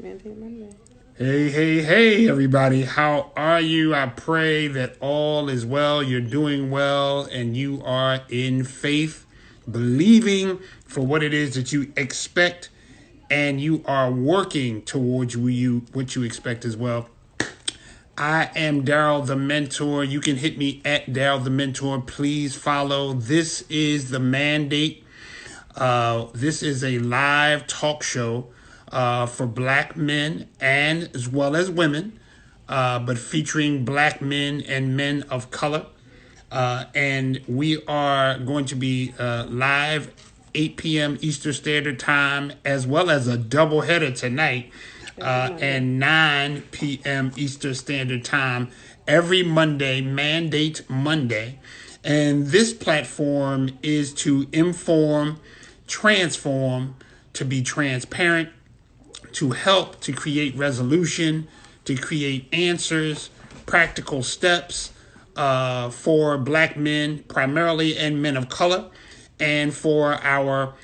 Mandate Monday. Hey, hey, hey, everybody. How are you? I pray that all is well, you're doing well, and you are in faith, believing for what it is that you expect, and you are working towards what you expect as well. I am Darryl the Mentor. You can hit me at Darryl the Mentor. Please follow. This is the mandate. This is a live talk show for black men and as well as women, but featuring black men and men of color. And we are going to be live 8 p.m. Eastern Standard Time, as well as a doubleheader tonight and 9 p.m. Eastern Standard Time every Monday, Mandate Monday. And this platform is to inform, transform, to be transparent, to help to create resolution, to create answers, practical steps for black men primarily and men of color, and for our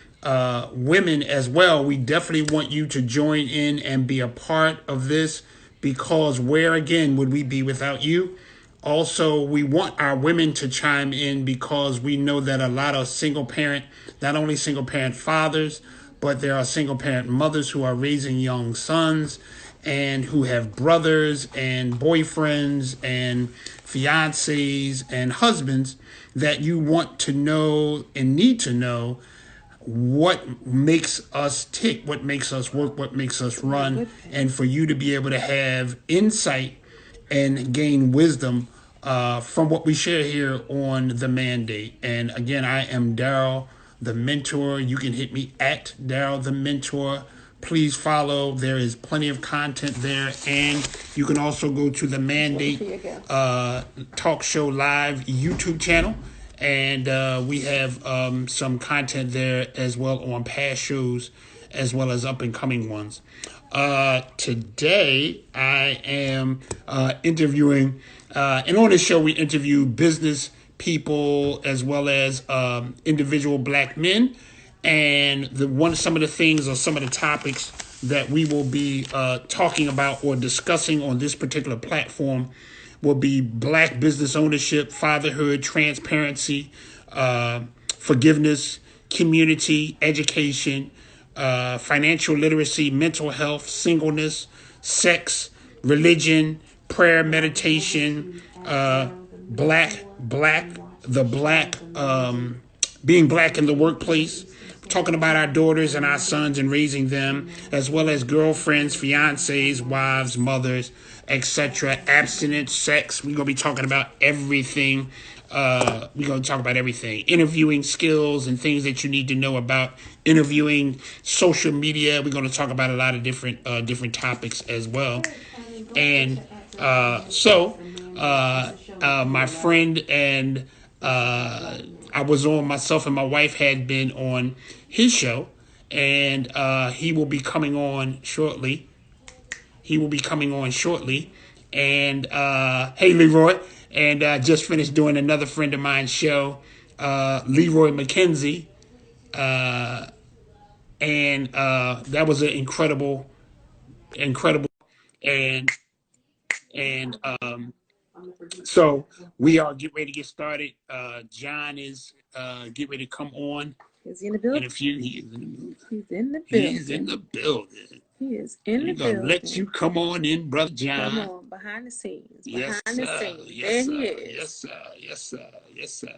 women as well. We definitely want you to join in and be a part of this, because where again would we be without you? Also, we want our women to chime in, because we know that a lot of single parent, not only single parent fathers, but there are single parent mothers who are raising young sons and who have brothers and boyfriends and fiancés and husbands that you want to know and need to know what makes us tick, what makes us work, what makes us run, and for you to be able to have insight and gain wisdom from what we share here on the mandate. And again, I am Darryl the Mentor. You can hit me at Darryl the Mentor. Please follow. There is plenty of content there. And you can also go to the Mandate Talk Show Live YouTube channel. And we have some content there as well on past shows, as well as up and coming ones. Today, I am interviewing, and on this show, we interview business people as well as individual black men. And some of the things or some of the topics that we will be talking about or discussing on this particular platform will be black business ownership, fatherhood, transparency, forgiveness, community, education, financial literacy, mental health, singleness, sex, religion, prayer, meditation, being black in the workplace, talking about our daughters and our sons and raising them, as well as girlfriends, fiancés, wives, mothers, etc. Abstinence, sex. We're going to be talking about everything. We're going to talk about everything. Interviewing skills and things that you need to know about interviewing, social media. We're going to talk about a lot of different topics as well. And my friend and I was on, myself and my wife had been on his show, and he will be coming on shortly. And hey, Leroy, and just finished doing another friend of mine's show, Leroy McKenzie, and that was an incredible, and so we are getting ready to get started. John is getting ready to come on. Is he in the building? In a few, he is in the building. He's in the building. He's in the building. He is in the We're building. gonna let you come on in, Brother John. Come on, behind the scenes. Yes, Behind the sir. scenes. Yes, There he sir. is. Yes, sir. Yes, sir. Yes, sir.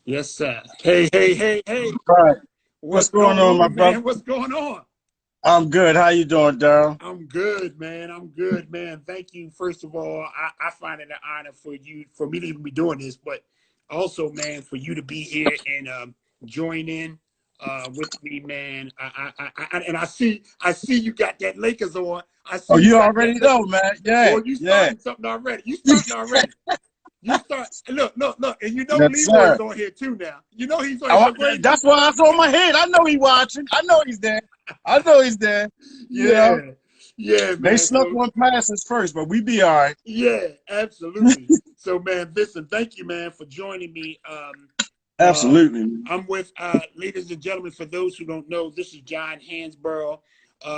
Yes, sir. Hey, hey, hey, hey. All right. What's going on, my brother? Man? What's going on? I'm good. How you doing, Darryl? I'm good, man. Thank you. First of all, I find it an honor for me to even be doing this, but also, man, for you to be here and join in with me, man. I see you got that Lakers on. I see. Oh, you already know, man. Yeah. Or you starting something already. You start. Look, and you know Yes, Leroy's sir. on here too now. You know he's on here. That's why I saw my head. I know he's watching. I know he's there. Yeah, man. They snuck one past us first, but we be all right. Yeah, absolutely. So, man, listen, thank you, man, for joining me. Absolutely. I'm with, ladies and gentlemen, for those who don't know, this is John Hansboro.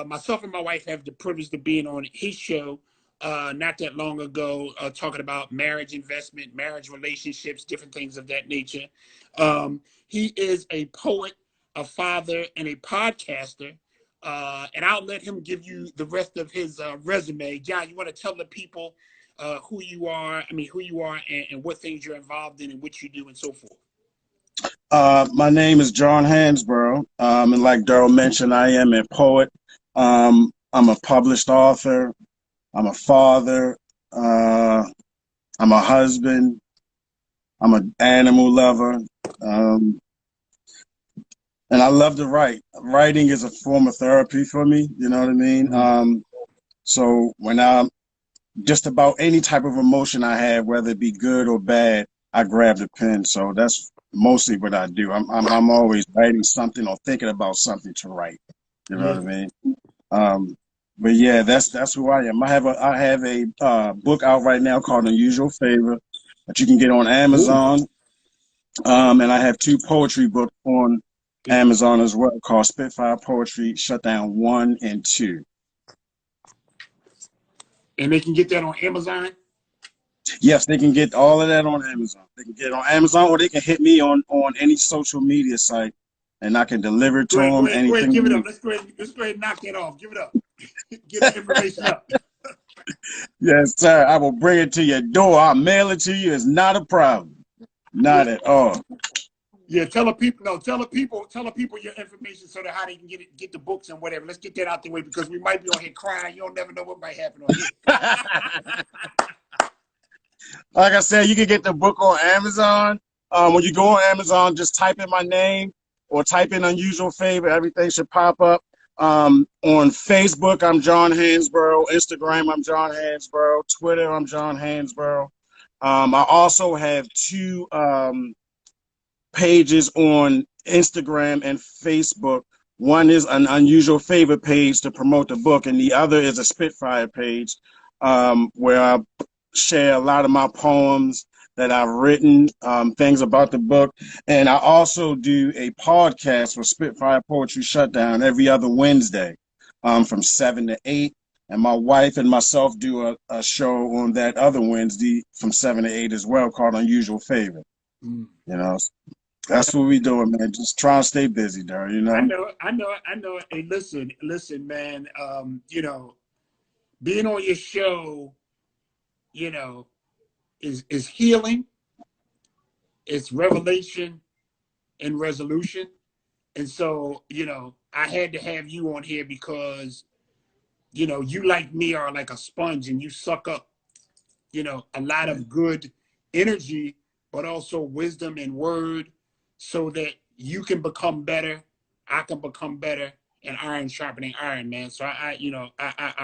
myself and my wife have the privilege of being on his show not that long ago, talking about marriage investment, marriage relationships, different things of that nature. He is a poet, a father, and a podcaster. And I'll let him give you the rest of his resume. John, you want to tell the people who you are, and what things you're involved in and what you do and so forth. My name is John Hansboro, and like Darryl mentioned, I am a poet. I'm a published author. I'm a father. I'm a husband. I'm an animal lover. And I love to write. Writing is a form of therapy for me. You know what I mean? Mm-hmm. So when I'm just about any type of emotion I have, whether it be good or bad, I grab the pen. So that's mostly what I do. I'm always writing something or thinking about something to write. You know what I mean? But yeah, that's who I am. I have a book out right now called Unusual Favour that you can get on Amazon. And I have 2 poetry books on Amazon as well called Spitfire Poetry Shutdown 1 and 2. And they can get that on Amazon? Yes, they can get all of that on Amazon. They can get it on Amazon, or they can hit me on any social media site, and I can deliver it to them. Anything. Go ahead, give it up. Let's go ahead and knock that off. Give it up. Get the information up. Yes, sir. I will bring it to your door. I'll mail it to you. It's not a problem. Not at all. Yeah, tell the people your information so that how they can get the books and whatever. Let's get that out the way because we might be on here crying. You don't never know what might happen on here. Like I said, you can get the book on Amazon. When you go on Amazon, just type in my name or type in Unusual Favour. Everything should pop up. On Facebook, I'm John Hansboro. Instagram, I'm John Hansboro. Twitter, I'm John Hansboro. I also have 2 pages on Instagram and Facebook. One is an Unusual Favour page to promote the book, and the other is a Spitfire page where I share a lot of my poems that I've written, things about the book. And I also do a podcast for Spitfire Poetry Shutdown every other Wednesday from 7 to 8. And my wife and myself do a show on that other Wednesday from 7 to 8 as well called Unusual Favour. You know, that's what we doing, man. Just trying to stay busy, Darryl, you know? I know. Hey, listen, man, you know, being on your show, you know, is healing, it's revelation and resolution. And so, you know, I had to have you on here because, you know, you like me are like a sponge and you suck up, you know, a lot of good energy, but also wisdom and word so that you can become better, I can become better, and iron sharpening iron, man. So I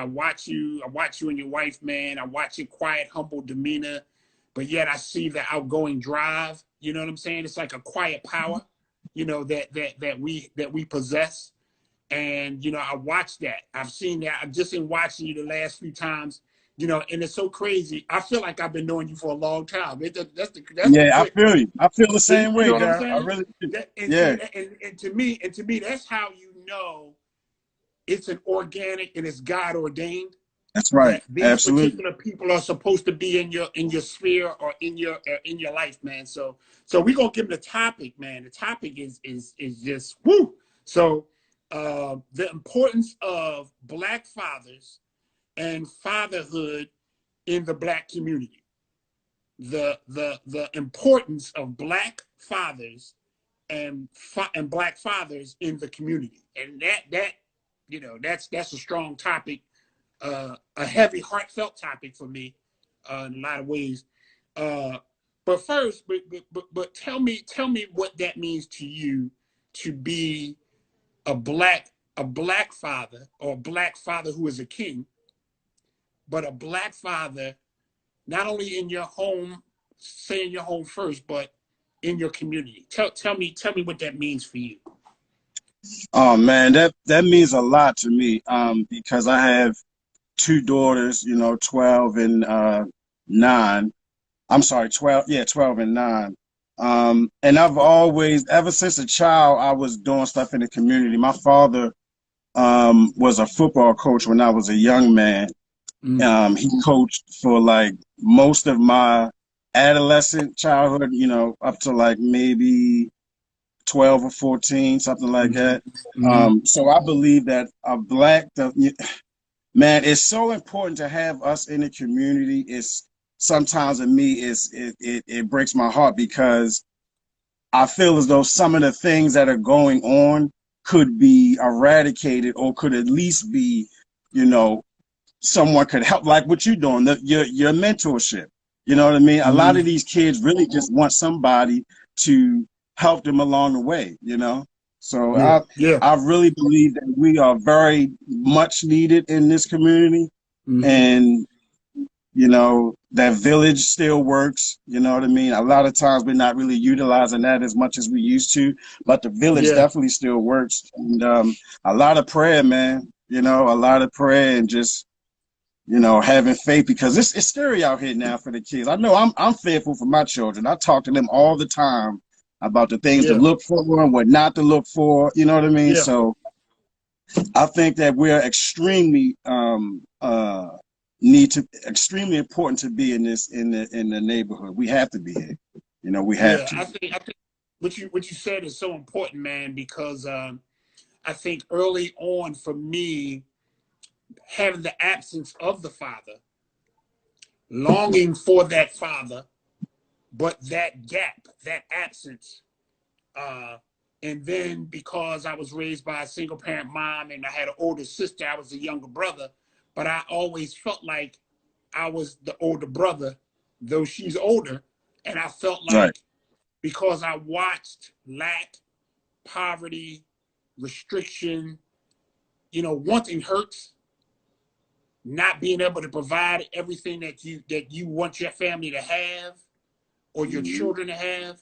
watch you and your wife, man. I watch your quiet, humble demeanor, but yet I see the outgoing drive. You know what I'm saying? It's like a quiet power, you know, that we possess. And, you know, I watched that. I've seen that. I've just been watching you the last few times, you know, and it's so crazy. I feel like I've been knowing you for a long time. I feel you. I feel the same way, you know what I'm Darryl. saying? I really do. And to me, that's how you know it's an organic and it's God ordained. That's right. That these Absolutely. particular people are supposed to be in your sphere or in your life, man. So we're gonna give them the topic, man. The topic is just woo. So the importance of Black fathers and fatherhood in the Black community. The importance of Black fathers and Black fathers in the community, and that you know that's a strong topic, a heavy, heartfelt topic for me in a lot of ways. But first, but tell me what that means to you to be a black father, or a Black father who is a king, but a Black father not only in your home, say in your home first, but in your community. Tell me what that means for you. Oh man, that means a lot to me. Because I have 2 daughters, you know, 12 and 9. I'm sorry, 12. Yeah, 12 and 9. And I've always, ever since a child, I was doing stuff in the community. My father was a football coach when I was a young man. He coached for like most of my adolescent childhood, you know, up to like maybe 12 or 14, something like that. So I believe that man, it's so important to have us in the community. It's sometimes to me, it breaks my heart because I feel as though some of the things that are going on could be eradicated or could at least be, you know, someone could help, like what you're doing, your mentorship. You know what I mean? A lot of these kids really just want somebody to help them along the way, you know? So I really believe that we are very much needed in this community. And you know, that village still works. You know what I mean? A lot of times we're not really utilizing that as much as we used to, but the village definitely still works. And a lot of prayer, man. You know, a lot of prayer and just, you know, having faith, because it's scary out here now for the kids. I know I'm fearful for my children. I talk to them all the time about the things to look for and what not to look for. You know what I mean? So I think that we're extremely extremely important to be in the neighborhood. We have to be here. You know, we have to. I think what you said is so important, man, because I think early on for me, having the absence of the father, longing for that father, but that gap, that absence, and then because I was raised by a single parent mom and I had an older sister, I was a younger brother, but I always felt like I was the older brother, though she's older. And I felt like because I watched lack, poverty, restriction, you know, wanting hurts, not being able to provide everything that you want your family to have or your children to have.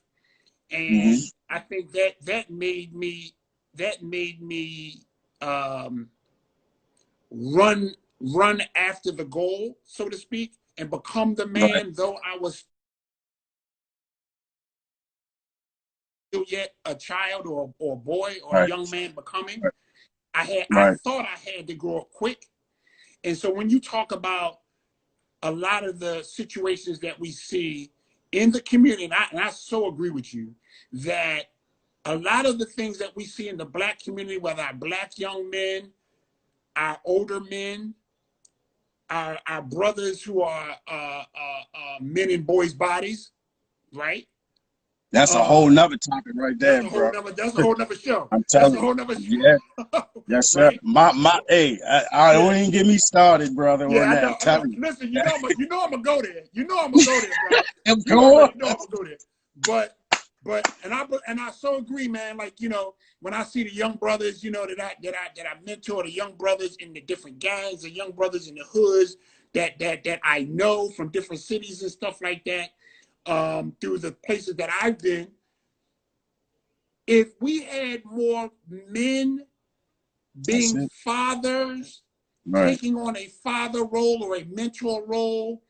And I think that made me run after the goal, so to speak, and become the man, though I was still yet a child or a boy or a young man becoming. I thought I had to grow up quick. And so when you talk about a lot of the situations that we see in the community, and I so agree with you, that a lot of the things that we see in the Black community, whether our Black young men, our older men, our brothers who are men in boys' bodies, right? That's a whole nother topic right there, bro. That's a whole nother show. I'm That's telling a whole nother show. Yeah. Yes, sir. Right? Hey, I don't even get me started, brother, on that. I know. Listen, you know I'm gonna go there. You know I'm gonna go there, brother. You already know I'm gonna go there. But and I so agree, man. Like, you know, when I see the young brothers, you know, that I mentor, the young brothers in the different gangs, the young brothers in the hoods that I know from different cities and stuff like that, through the places that I've been. If we had more men being fathers, taking on a father role or a mentor role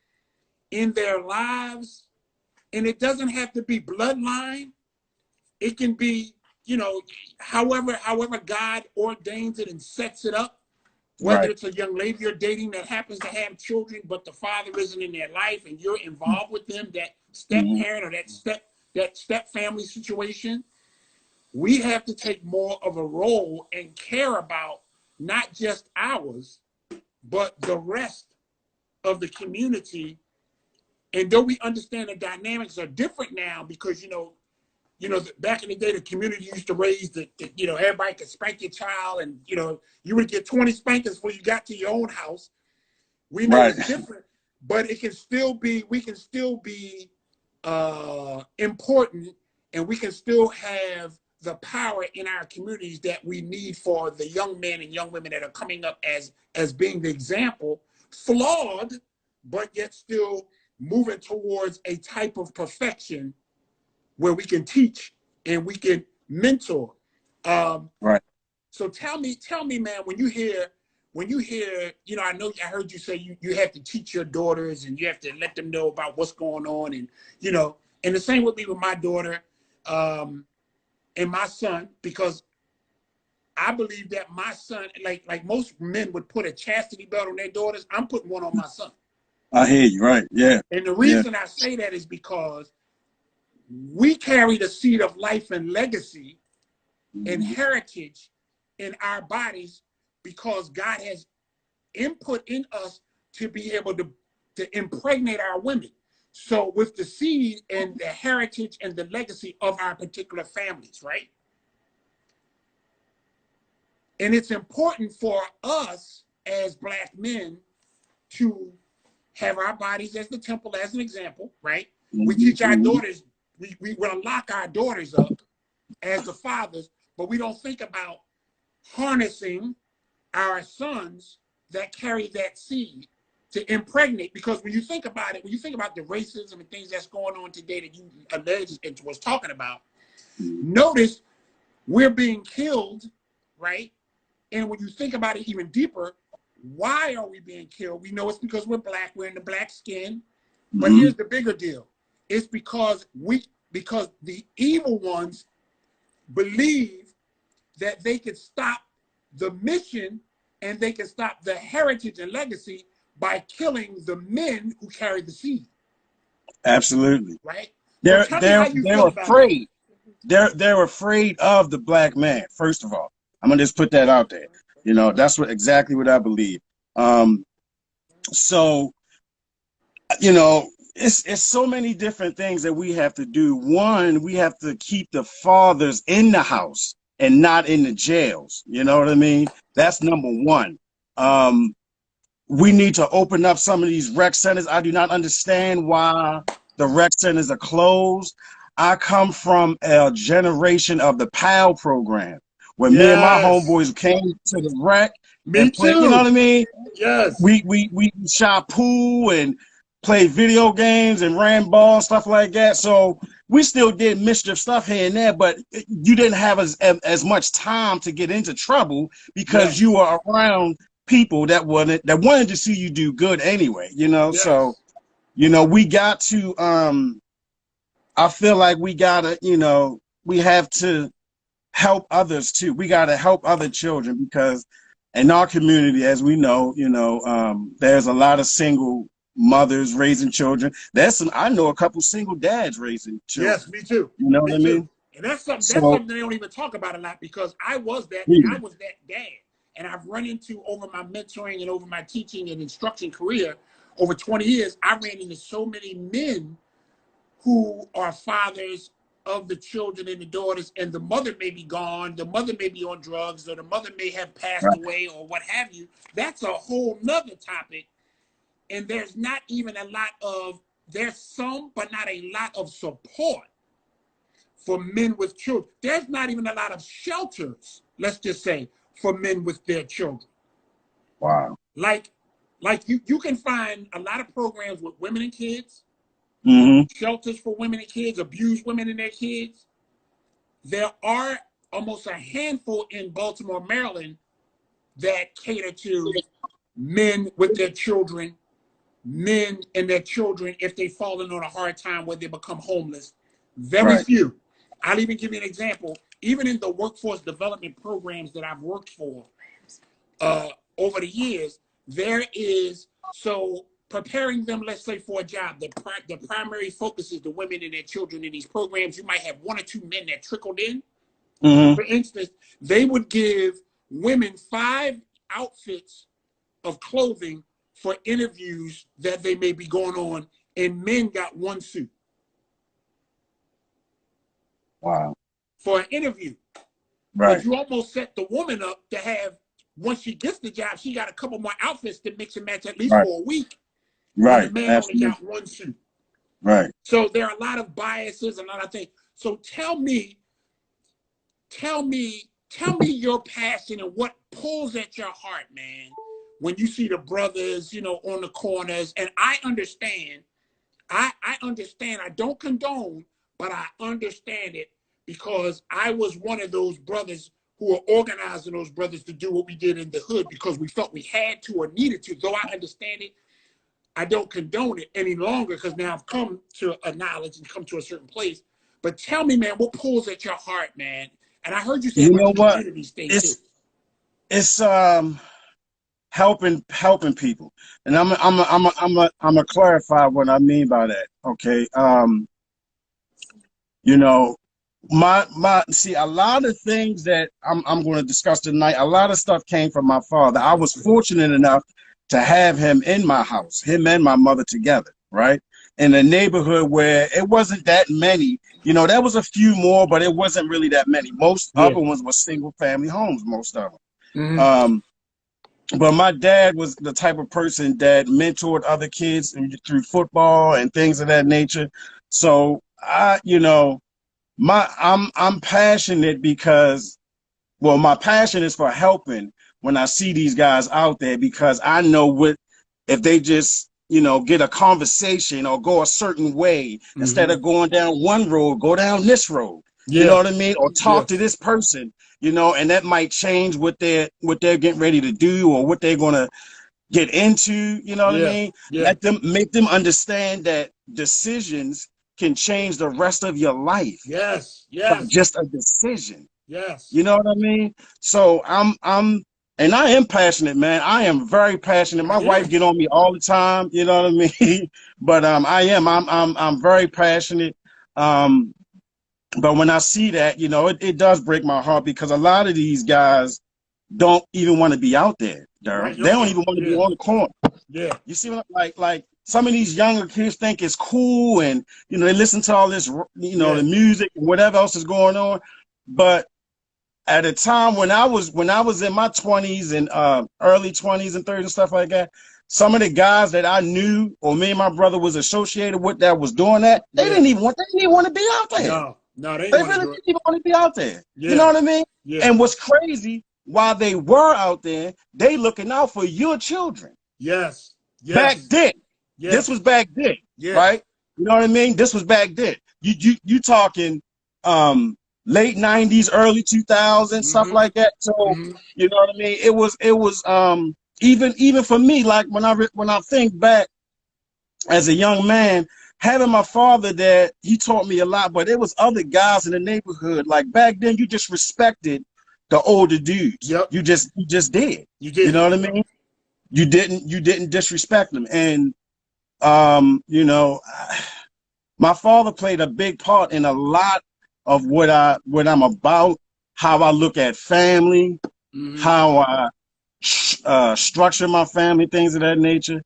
in their lives, and it doesn't have to be bloodline. It can be, you know, however God ordains it and sets it up, whether it's a young lady you're dating that happens to have children, but the father isn't in their life and you're involved with them, that step parent or that step family situation. We have to take more of a role and care about not just ours, but the rest of the community. And though we understand the dynamics are different now, because, you know, back in the day, the community used to raise you know, everybody could spank your child and, you know, you would get 20 spankings before you got to your own house. We know it's different, but we can still be important, and we can still have the power in our communities that we need for the young men and young women that are coming up as being the example, flawed, but yet still moving towards a type of perfection where we can teach and we can mentor. So tell me, man, when you hear, you know, I heard you say you have to teach your daughters and you have to let them know about what's going on, and, you know, and the same with me with my daughter, and my son, because I believe that my son, like most men would put a chastity belt on their daughters, I'm putting one on my son. I hear you, right? Yeah. And the reason I say that is because we carry the seed of life and legacy and heritage in our bodies because God has input in us to be able to impregnate our women. So with the seed and the heritage and the legacy of our particular families, right? And it's important for us as Black men to have our bodies as the temple, as an example, right? We teach our daughters, we will lock our daughters up as the fathers, but we don't think about harnessing our sons that carry that seed to impregnate. Because when you think about it, when you think about the racism and things that's going on today that you alleged and was talking about, notice we're being killed, right? And when you think about it even deeper, why are we being killed? We know it's because we're Black, we're in the black skin. But here's the bigger deal. It's because the evil ones believe that they could stop the mission and they can stop the heritage and legacy by killing the men who carry the seed. Absolutely. Right? They're afraid. They're afraid of the Black man, first of all. I'm gonna just put that out there. You know, that's exactly what I believe. So, you know, it's so many different things that we have to do. One, we have to keep the fathers in the house and not in the jails. You know what I mean? That's number one. We need to open up some of these rec centers. I do not understand why the rec centers are closed. I come from a generation of the PAL program where me and my homeboys came to the rec and played, you know what I mean? Yes. We shot pool and played video games and ran ball and stuff like that. So we still did mischief stuff here and there, but you didn't have as much time to get into trouble because you were around people that wanted to see you do good anyway, you know. So, you know, we got to I feel like we gotta, you know, we have to help others too. We gotta help other children because in our community, as we know, you know, there's a lot of single mothers raising children. I know a couple single dads raising children. Yes, me too. You know what I mean? And that's something they don't even talk about a lot because I was that dad. And I've run into, over my mentoring and over my teaching and instruction career, over 20 years, I ran into so many men who are fathers of the children and the daughters, and the mother may be gone, the mother may be on drugs, or the mother may have passed away, or what have you. That's a whole nother topic. And there's not even there's some, but not a lot of support for men with children. There's not even a lot of shelters, let's just say, for men with their children. Wow. Like you can find a lot of programs with women and kids, shelters for women and kids, abused women and their kids. There are almost a handful in Baltimore, Maryland that cater to men with their children, men and their children if they've fallen on a hard time where they become homeless. Very few. I'll even give you an example. Even in the workforce development programs that I've worked for over the years, there is, so preparing them, let's say, for a job, the primary focus is the women and their children in these programs. You might have one or two men that trickled in. For instance, they would give women 5 outfits of clothing for interviews that they may be going on, and men got 1 suit. Wow. For an interview. But you almost set the woman up to have, once she gets the job, she got a couple more outfits to mix and match at least for a week. And the man only got 1 suit. So there are a lot of biases and a lot of things. So tell me your passion and what pulls at your heart, man, when you see the brothers, you know, on the corners. And I understand. I understand. I don't condone, but I understand it because I was one of those brothers who were organizing those brothers to do what we did in the hood because we felt we had to or needed to. Though I understand it, I don't condone it any longer because now I've come to a knowledge and come to a certain place. But tell me, man, what pulls at your heart, man? And I heard you say you know what? it's helping people, and I'm a clarify what I mean by that. Okay, you know, my see, a lot of things that I'm going to discuss tonight, a lot of stuff came from my father. I was fortunate enough to have him in my house, him and my mother together, right? In a neighborhood where it wasn't that many, there was a few more, but it wasn't really that many. Most Yeah. other ones were single family homes, most of them. Mm-hmm. But my dad was the type of person that mentored other kids through football and things of that nature. So I'm passionate because, well, my passion is for helping when I see these guys out there, because I know what if they just get a conversation or go a certain way, instead of going down one road, go down this road. You know Yeah. what I mean? Or talk to this person, and that might change what they're getting ready to do or what they're gonna get into. You know what I mean? Yeah. Make them understand that decisions can change the rest of your life. Yes. By Yes. just a decision. Yes. You know what I mean? So and I am passionate, man. I am very passionate. My wife get on me all the time. You know what I mean? But I'm very passionate. But when I see that, it does break my heart, because a lot of these guys don't even want to be out there, Darryl. Right. They don't even want to be on the corner. Yeah. You see what like some of these younger kids think it's cool, and they listen to all this, the music and whatever else is going on. But at a time when I was in my 20s and early 20s and 30s and stuff like that, some of the guys that I knew or me and my brother was associated with that was doing that, they didn't even want to be out there. No, they really didn't even want to be out there. Yeah. You know what I mean? Yeah. And what's crazy, while they were out there, they looking out for your children. Yes. Back then. Yes. This was back then. Yeah. Right? You know what I mean? This was back then. You talking late 90s, early 2000s, stuff like that. So you know what I mean? It was even for me, like when I think back as a young man, having my father there, he taught me a lot. But there was other guys in the neighborhood. Like back then, you just respected the older dudes. Yep. You just did. You did. You know what I mean? You didn't disrespect them. And my father played a big part in a lot of what I'm about, how I look at family, how I structure my family, things of that nature.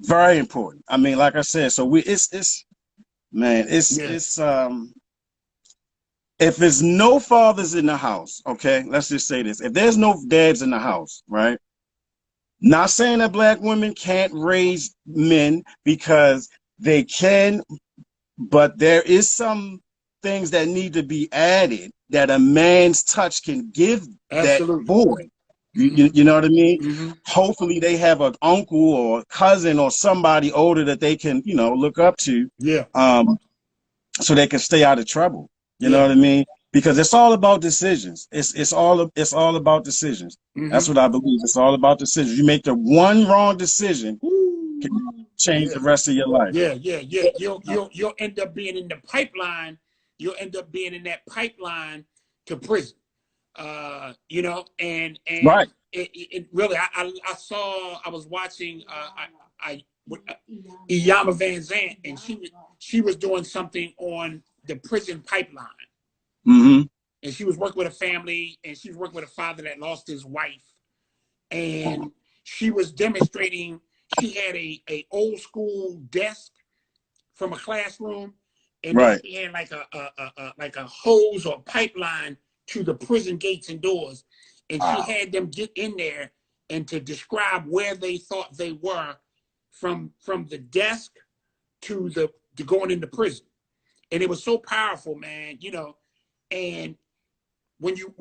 Very important. I mean, like I said, so it's if there's no fathers in the house, okay, let's just say this. If there's no dads in the house, right? Not saying that black women can't raise men, because they can, but there is some things that need to be added that a man's touch can give that boy. You know what I mean? Hopefully they have an uncle or a cousin or somebody older that they can, look up to. Yeah. So they can stay out of trouble. You know what I mean? Because it's all about decisions. It's all about decisions. That's what I believe. It's all about decisions. You make the one wrong decision, can change the rest of your life. Yeah. You'll end up being in the pipeline. You'll end up being in that pipeline to prison. And right. It really, I was watching Iyama Van Zant, and she was doing something on the prison pipeline. And she was working with a family, and she was working with a father that lost his wife, and she was demonstrating. She had a old school desk from a classroom, and then she had like a hose or pipeline to the prison gates and doors, and she had them get in there and to describe where they thought they were from the desk to going into prison. And it was so powerful, man. And when you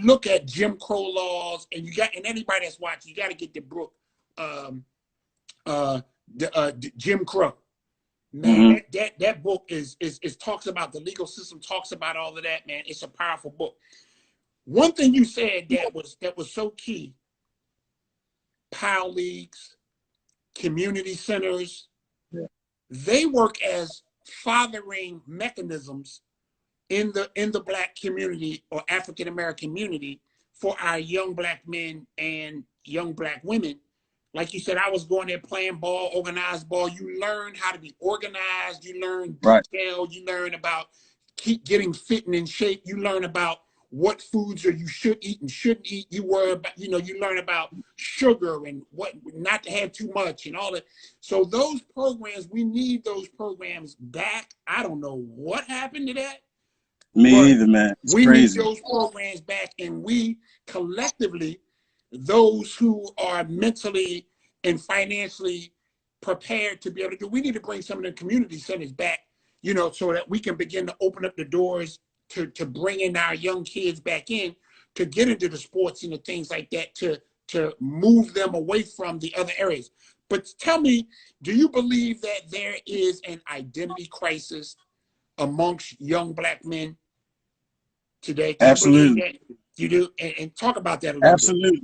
look at Jim Crow laws, and anybody that's watching, you got to get the book Jim Crow. Man, that book is talks about the legal system, talks about all of that, man. It's a powerful book. One thing you said that was so key: POW leagues, community centers, they work as fathering mechanisms in the Black community or African American community for our young Black men and young Black women. Like you said, I was going there playing ball, organized ball. You learn how to be organized. You learn detail. You learn about keep getting fit and in shape. You learn about what foods you should eat and shouldn't eat. You worry about, you learn about sugar and what not to have too much and all that. So those programs, we need those programs back. I don't know what happened to that. Me either, man. It's we crazy. Need those programs back, and we collectively, those who are mentally and financially prepared to be able to do, we need to bring some of the community centers back, so that we can begin to open up the doors to bring in our young kids back in, to get into the sports and the things like that, to move them away from the other areas. But tell me, do you believe that there is an identity crisis amongst young Black men today? Do Absolutely. You believe that? You do? And talk about that a little bit.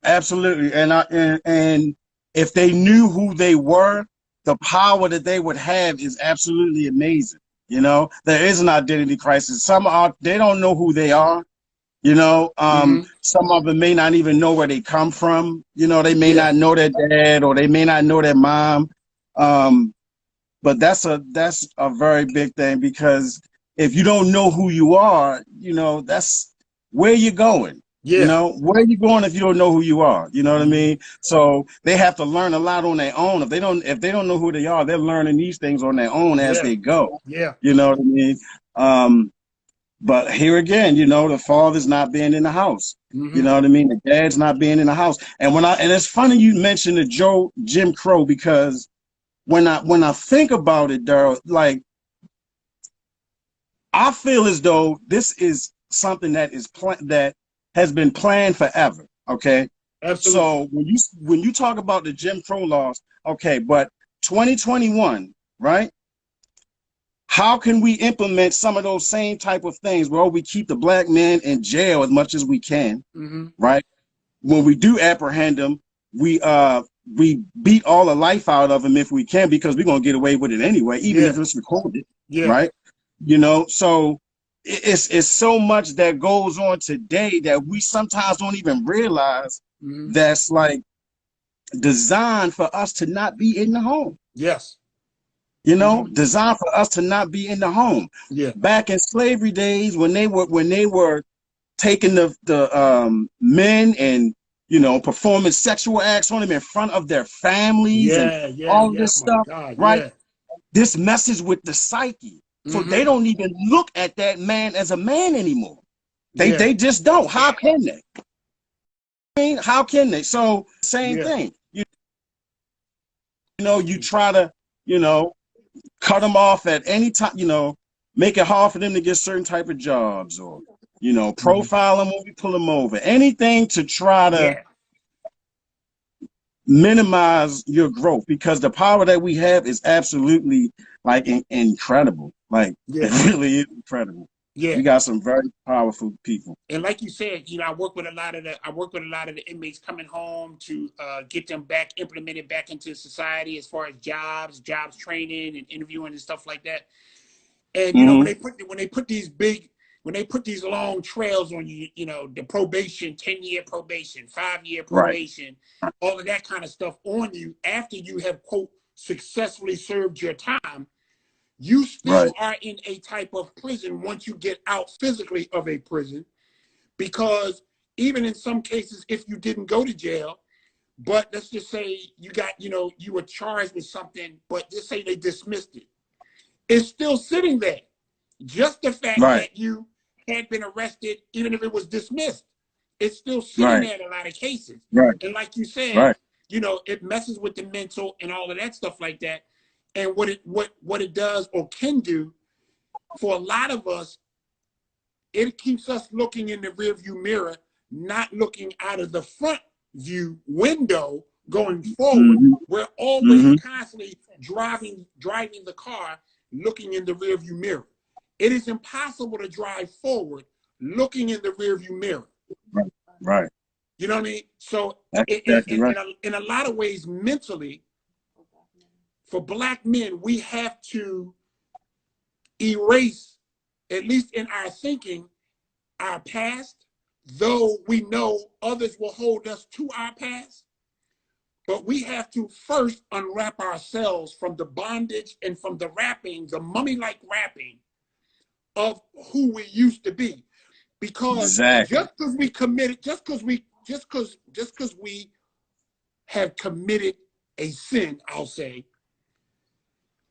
Absolutely. And if they knew who they were, the power that they would have is absolutely amazing. There is an identity crisis. They don't know who they are. Some of them may not even know where they come from. They may not know their dad, or they may not know their mom. But that's a very big thing, because if you don't know who you are, that's where you're going. Where are you going if you don't know who you are? You know what I mean? So they have to learn a lot on their own. If they don't know who they are, they're learning these things on their own as they go. You know what I mean? But here again, the father's not being in the house. You know what I mean? The dad's not being in the house. And it's funny you mentioned the Jim Crow, because when I think about it, Darryl, like, I feel as though this is something that has been planned forever. Okay. Absolutely. So when you talk about the Jim Crow laws, okay, but 2021, right? How can we implement some of those same type of things where we keep the Black men in jail as much as we can, right? When we do apprehend them, we beat all the life out of them if we can, because we're gonna get away with it anyway, even if it's recorded, right? So it's so much that goes on today that we sometimes don't even realize that's like designed for us to not be in the home. Designed for us to not be in the home. Back in slavery days, when they were taking the men and performing sexual acts on them in front of their families and all this stuff, right? This messes with the psyche. So they don't even look at that man as a man anymore. They just don't. How can they? How can they? So same thing. You try to, cut them off at any time, make it hard for them to get certain type of jobs, or, profile them when we pull them over. Anything to try to minimize your growth, because the power that we have is absolutely like incredible. Like it really is incredible. We got some very powerful people. And like you said, I work with a lot of the inmates coming home to get them back implemented back into society, as far as jobs training and interviewing and stuff like that. And when they put these long trails on you, the probation, 10-year probation, 5-year probation, all of that kind of stuff on you after you have, quote, successfully served your time, you still are in a type of prison once you get out physically of a prison, because even in some cases, if you didn't go to jail, but let's just say you got, you were charged with something, but just say they dismissed it, it's still sitting there. Just the fact that you had been arrested, even if it was dismissed, it's still sitting there in a lot of cases. And like you said, it messes with the mental and all of that stuff like that. And what it does or can do for a lot of us, it keeps us looking in the rearview mirror, not looking out of the front view window going forward. We're always constantly driving the car, looking in the rearview mirror. It is impossible to drive forward looking in the rearview mirror. Right. You know what I mean? So in a lot of ways, mentally, for Black men, we have to erase at least in our thinking, our past, though we know others will hold us to our past, but we have to first unwrap ourselves from the bondage and from the wrapping, the mummy-like wrapping of who we used to be. Because Exactly. just because we committed, just because we have committed a sin, I'll say,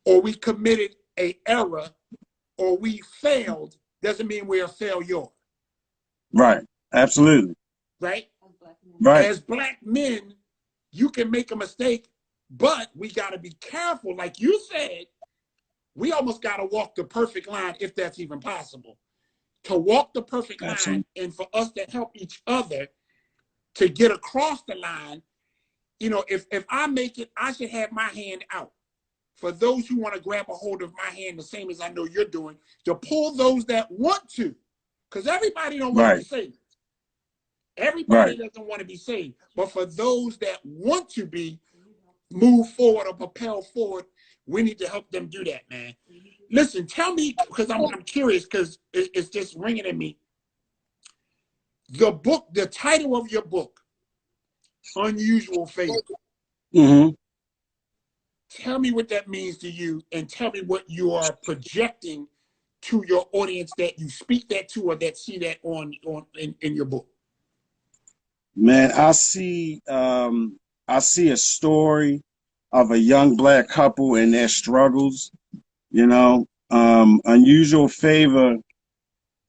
or we committed a error, or we failed, doesn't mean we're a failure. Right. Absolutely. Right? Right. As Black men, you can make a mistake, but we got to be careful. Like you said, we almost got to walk the perfect line, if that's even possible. To walk the perfect line, and for us to help each other to get across the line, you know, if I make it, I should have my hand out. For those who want to grab a hold of my hand, the same as I know you're doing, to pull those that want to, because everybody don't want to be saved. Everybody doesn't want to be saved. But for those that want to be, move forward or propel forward, we need to help them do that, man. Listen, tell me, because I'm curious, because it's just ringing in me. The book, the title of your book, Unusual Favour. Mm-hmm. Tell me what that means to you, and tell me what you are projecting to your audience that you speak that to, or that see that in your book. Man, I see a story of a young Black couple and their struggles. You know, unusual favor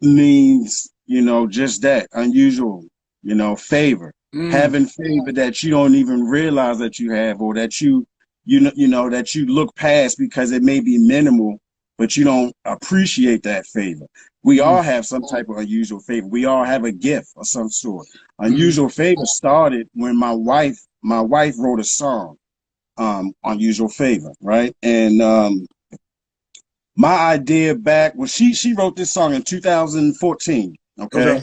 means, you know, just that, unusual, you know, favor. Having favor that you don't even realize that you have, or that you know, that you look past because it may be minimal, but you don't appreciate that favor. We all have some type of unusual favor. We all have a gift of some sort. Unusual favor started when my wife wrote a song, Unusual Favor, right? And my idea back when she wrote this song in 2014. Okay.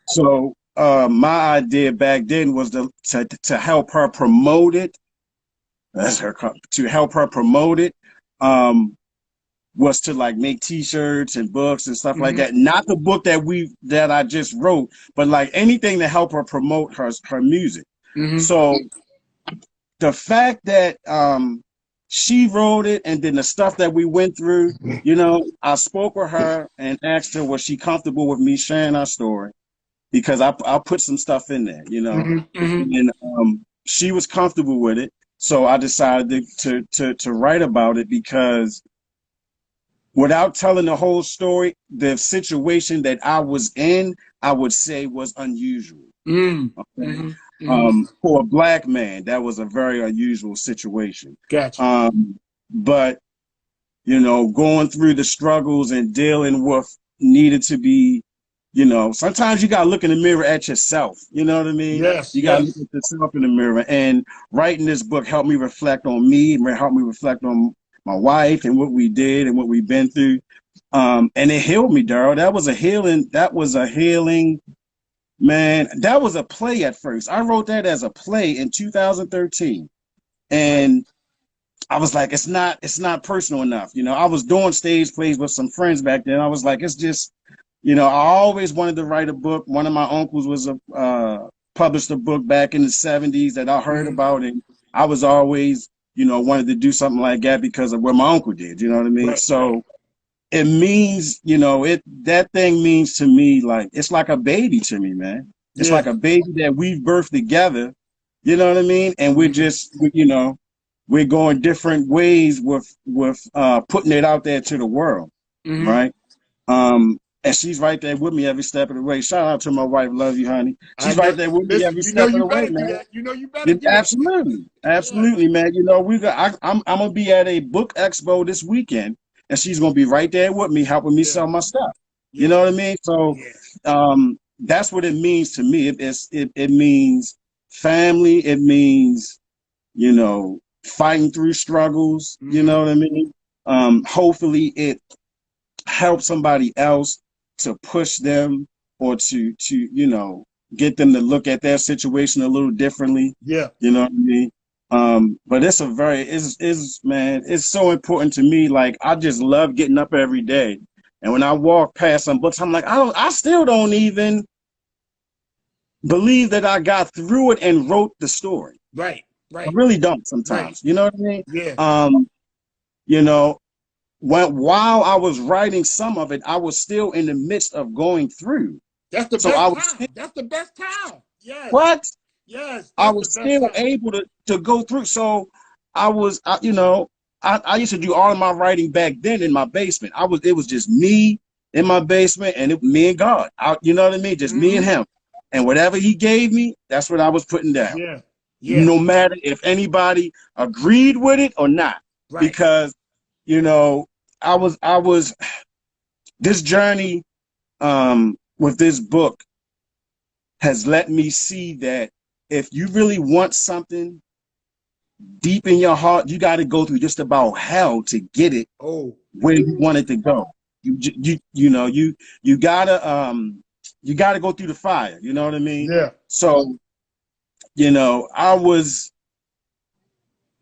So my idea back then was to help her promote it. To help her promote it. Was to like make T-shirts and books and stuff like that. Not the book that I just wrote, but like anything to help her promote her music. So the fact that she wrote it, and then the stuff that we went through, you know, I spoke with her and asked her, was she comfortable with me sharing our story? Because I put some stuff in there, you know, and she was comfortable with it. So I decided to write about it, because without telling the whole story, the situation that I was in, I would say was unusual. Okay? For a Black man, that was a very unusual situation. Gotcha. But, you know, going through the struggles and dealing with needed to be, you know, sometimes you got to look in the mirror at yourself. You know what I mean? Yes. You got to look at yourself in the mirror. And writing this book helped me reflect on me, helped me reflect on my wife and what we did and what we've been through. And it healed me, Darryl. That was a healing, man. That was a play at first. I wrote that as a play in 2013. And I was like, it's not personal enough. You know, I was doing stage plays with some friends back then. I was like, it's just, you know, I always wanted to write a book. One of my uncles was published a book back in the 70s that I heard about, and I was always, you know, wanted to do something like that because of what my uncle did. You know what I mean? So it means, you know, that thing means to me, like, it's like a baby to me, man. It's like a baby that we've birthed together. You know what I mean? And we're just, you know, we're going different ways with putting it out there to the world, right? And she's right there with me every step of the way. Shout out to my wife. Love you, honey. She's right there with me every step of the way, man. You know you better do that. Absolutely, man. You know, I'm gonna be at a book expo this weekend, and she's gonna be right there with me, helping me sell my stuff. You know what I mean? So, that's what it means to me. It means family. It means, you know, fighting through struggles. You know what I mean? Hopefully, it helps somebody else to push them, or to you know, get them to look at their situation a little differently. You know what I mean? But it's man, it's so important to me. Like, I just love getting up every day And when I walk past some books, I'm like, I still don't even believe that I got through it and wrote the story. Right. I really don't sometimes. You know what I mean? Yeah. You know, while I was writing some of it, I was still in the midst of going through. That's the So best I was time. That's the best time. Yes. what? Yes. I That's the was best still time. able to go through. So you know, I used to do all of my writing back then in my basement. It was just me in my basement and me and God. You know what I mean? Just me and him. And whatever he gave me, that's what I was putting down. Yeah. Yeah. No matter if anybody agreed with it or not. Right. Because, you know, I was this journey with this book has let me see that if you really want something deep in your heart, you got to go through just about hell to get it where you want it to go. You gotta go through the fire. You know what I mean? Yeah. So, you know,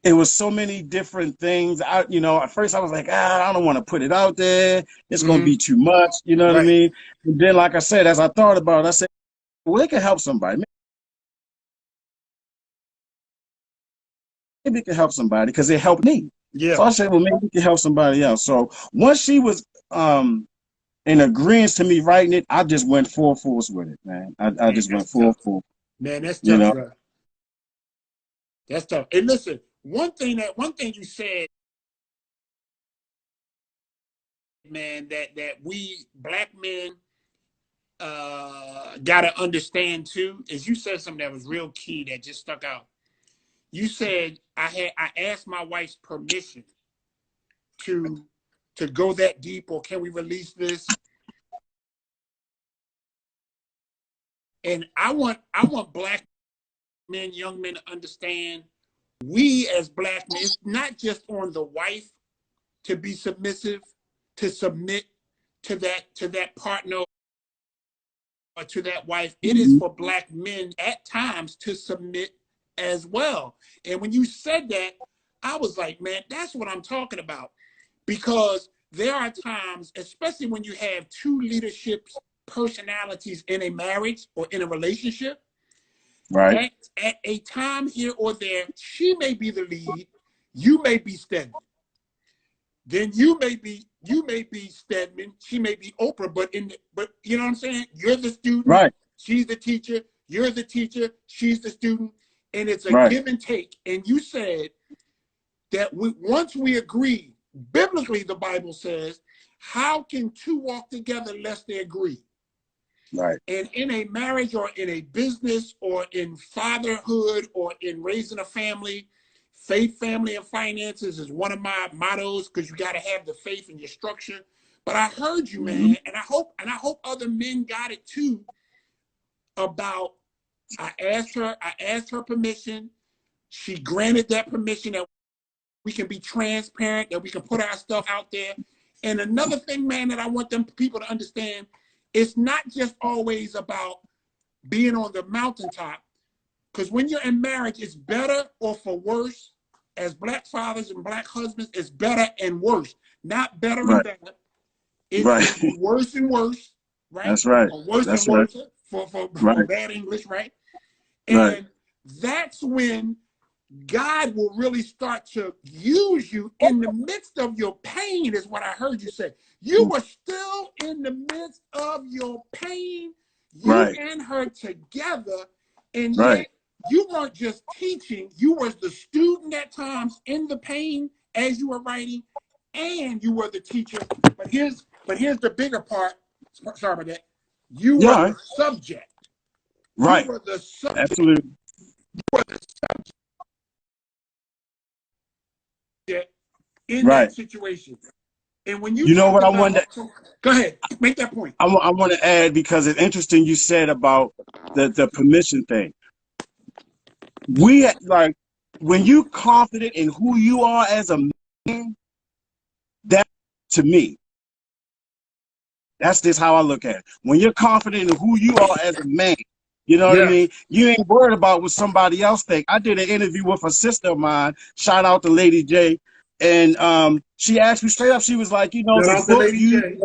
it was so many different things. At first I was like, I don't want to put it out there. It's going to be too much. You know what I Right. mean? And then, like I said, as I thought about it, I said, well, it can help somebody. Maybe it can help somebody because it helped me. Yeah. So I said, well, maybe it can help somebody else. So once she was in agreement to me writing it, I just went full force with it, man. I just went full force. Man, that's You tough, know? bro. That's tough. And listen, one thing you said, man, that we black men gotta understand too, is you said something that was real key that just stuck out. You said I asked my wife's permission to go that deep, or can we release this? And I want black men, young men to understand, we as black men, it's not just on the wife to be submissive, to submit to that partner or to that wife. It is for black men at times to submit as well. And when you said that, I was like, man, that's what I'm talking about. Because there are times, especially when you have two leadership personalities in a marriage or in a relationship, Right. at a time here or there, she may be the lead, you may be Stedman. Then you may be Stedman, she may be Oprah, but you know what I'm saying? You're the student, Right. she's the teacher, you're the teacher, she's the student, and it's a Right. give and take. And you said that once we agree, biblically the Bible says, how can two walk together lest they agree? Right. And in a marriage or in a business or in fatherhood or in raising a family, faith, family, and finances is one of my mottos, because you got to have the faith in your structure. But I heard you, man, and I hope other men got it too. About I asked her permission. She granted that permission, that we can be transparent, that we can put our stuff out there. And another thing, man, that I want them people to understand, it's not just always about being on the mountaintop. Because when you're in marriage, it's better or for worse. As black fathers and black husbands, it's better and worse. Not better and better. It's worse and worse, right? That's right. Or worse That's and right. worse for Right. bad English, right? And that's when God will really start to use you in the midst of your pain, is what I heard you say. You were still in the midst of your pain, you and her together, and yet you weren't just teaching, you were the student at times in the pain as you were writing, and you were the teacher. But here's the bigger part. Sorry about that. You were the subject. Right. You were the subject. Absolutely. You were the subject in that situation. And when you know what I about, wanted, go ahead, make that point. I want to add, because it's interesting you said about the permission thing. We like when you confident in who you are as a man, that to me, that's just how I look at it. When you're confident in who you are as a man, you know what I mean? You ain't worried about what somebody else think. I did an interview with a sister of mine. Shout out to Lady J. And she asked me straight up, she was like, Shout the out to book Lady J.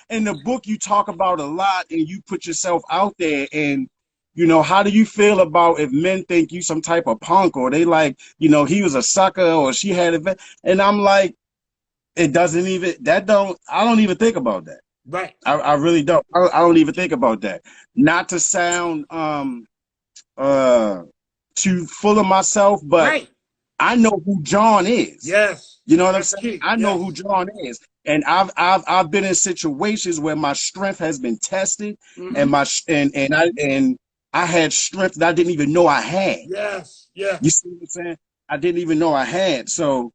in the book you talk about a lot and you put yourself out there, and how do you feel about if men think you some type of punk, or they like, he was a sucker, or she had it? And I'm like, it doesn't even, I don't even think about that. Right. I really don't. I don't even think about that. Not to sound too full of myself, but Right. I know who John is. Yes. You know what I'm That's saying? key. I know Yes. who John is. And I've been in situations where my strength has been tested, and I had strength that I didn't even know I had. Yes. Yes. You see what I'm saying? I didn't even know I had. So